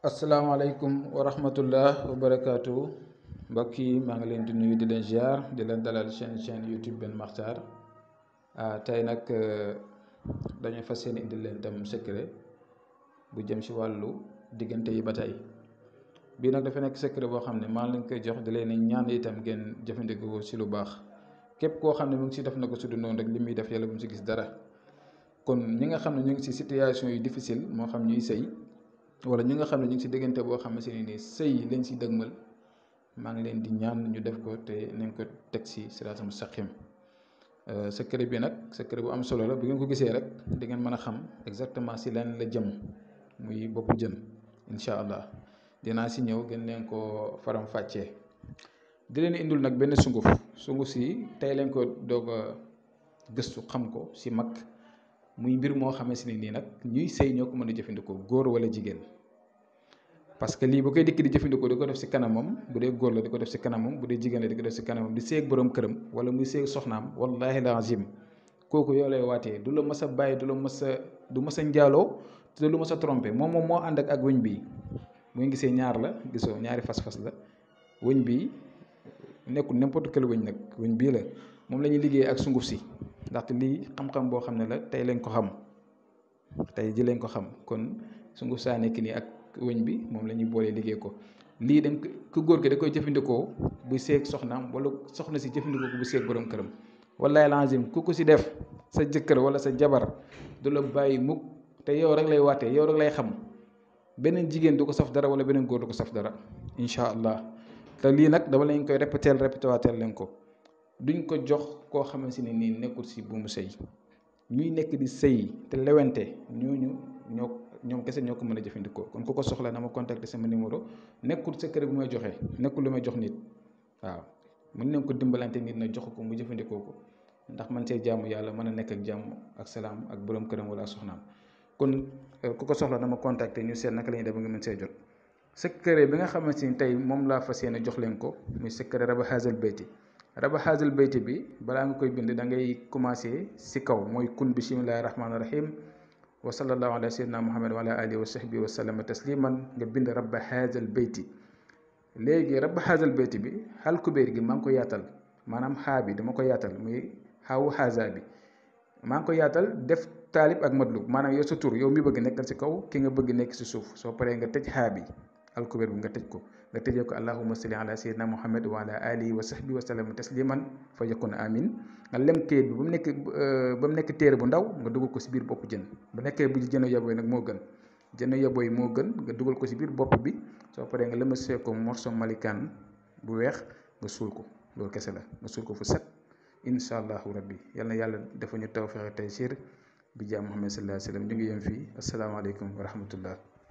asalaamaaleykum wa rahmatullah wa barakaatu mbokk yi maa ngi leen di nuyu di leen ziar di leen dalal chaîne YouTube Ben Makhtar tey nag dañuy fas yéene indil leen tam secret bu jëm si wàllu diggante yi ba tey bii nag dafa nekk secret boo xam ne maa leen koy jox di leen ñaan itam ngeen jëfandikoo si lu baax képp koo xam ne mu ngi si def na ko su du noonu rek li muy def yàlla bu mu si gis dara kon ñi nga xam ne ñu ngi si situation yu difficile moo xam ñuy sëy wala ñi nga xam ne ñu ngi si diggante boo xam ne ni sëy lañ si dëgmal maa ngi leen di ñaan ñu def ko te nañ ko teg si siraatal mustaqim secret bi nag secret bu am solo la bu ngeen ko gisee rek di ngeen mën a xam exactement si lan la jëm muy boppu jën incha allah dinaa si ñëw gën leen ko faram fàccee di leen indul nag benn sunguf si tey leen ko doog a gëstu xam ko si mag muy mbir moo xamante ne nii nag ñuy sëy ñoo ko mën a jëfandikoo góor wala jigéen parce que lii bu koy dikk di jëfandikoo di ko def si kanamam bu dee góor la di ko def si kanamam bu dee jigéen la di ko def si kanamam di seeg borom këram wala muy seeg soxnaam wallahi lazim kooku yoo lay waatee du la mës a bàyyi du mës a njaaloo te du la mës a trompé moom moo ànd ak wëñ bii bu ngeen gisee ñaar la gisoo ñaari fas-fas la wëñ bii nekkul n'importe quel wëñ nag wëñ bii la moom la ñuy liggéey ak sunguf si ndaxte lii xam-xam boo xam ne la tey lañ ko xam tey ji lañ ko xam kon sunguf saa nekk nii ak wëñ bi moom la ñuy boolee liggéey ko lii dañ ku góor gi da koy jëfandikoo bu seeg soxnaam wala soxna si jëfandikoo ko bu seeg borom këram wallahi lazim ku ko si def sa jëkkër wala sa jabar du la bàyyi mukk te yow rek lay waatee yow rek lay xam beneen jigéen du ko saf dara wala beneen góor du ko saf dara incha allah te lii nag dama leen koy répété waateel leen ko duñ ko jox koo xamante ne nii nekkul si buumu sëy ñuy nekk di sëy te lewente ñoom kese ñoo ko mën a jëfandikoo kon ku ko soxla na ma contacter sama numéro nekkul secret bu may joxe nekkul lu may jox nit waaw mën nañ ko dimbalante nit na jox ko mu jëfandikoo ko ndax man see jàmm yàlla mën a nekk ak jàmm ak salaam ak borom këram wala ak soxnaam kon ku ko soxla na ma contacter ñu seet naka la ñuy def ba nga mën see jot secret bi nga xamante ni tey moom laa fas yéene jox leen ko muy secret raba haazal bayti raba haazal bayti bi balaa nga koy bind da ngay commencé si kaw mooy kun bismillahi rahmaani rahim wa sallallahu ala sayyidina muhammad wa ala alihi wa sahbihi wa sallama tasliman nga bind rabba haazal bayti léegi rabba haazal bayti bi xal kubéer gi maa ngi ko yaatal maanaam xaa bi dama ko yaatal muy xaawu xaaza bi maa ngi ko yaatal def taalib ak madlub maanaam yow sa tur yow mi bëgg nekkal si kaw ki nga bëgg nekk si suuf soo paree nga tëj xaa bi alkubeer bi nga tëj ko nga tëjee ko allahumma salli ala sayyidina muhammad wa ala alihi wa sahbihi wa sallam tasliman fa yakun amin nga lem kayit bi ba mu nekk téere bu ndaw nga dugal ko si biir bopp jën bu nekkee bu jën yaboy nag moo gën jën yaboy moo gën nga dugal ko si biir bopp bi soo paree nga lëmasee ko morso malikaan bu weex nga suul ko loolu kese la nga suul ko fu set incha allahu rabbi yal na yàlla dafa ñu tawfeex tey siir bi jaam muhammad sallallahu alayhi wa sallam ñu ngi yem fii asalaamaaleykum wa rahmatullah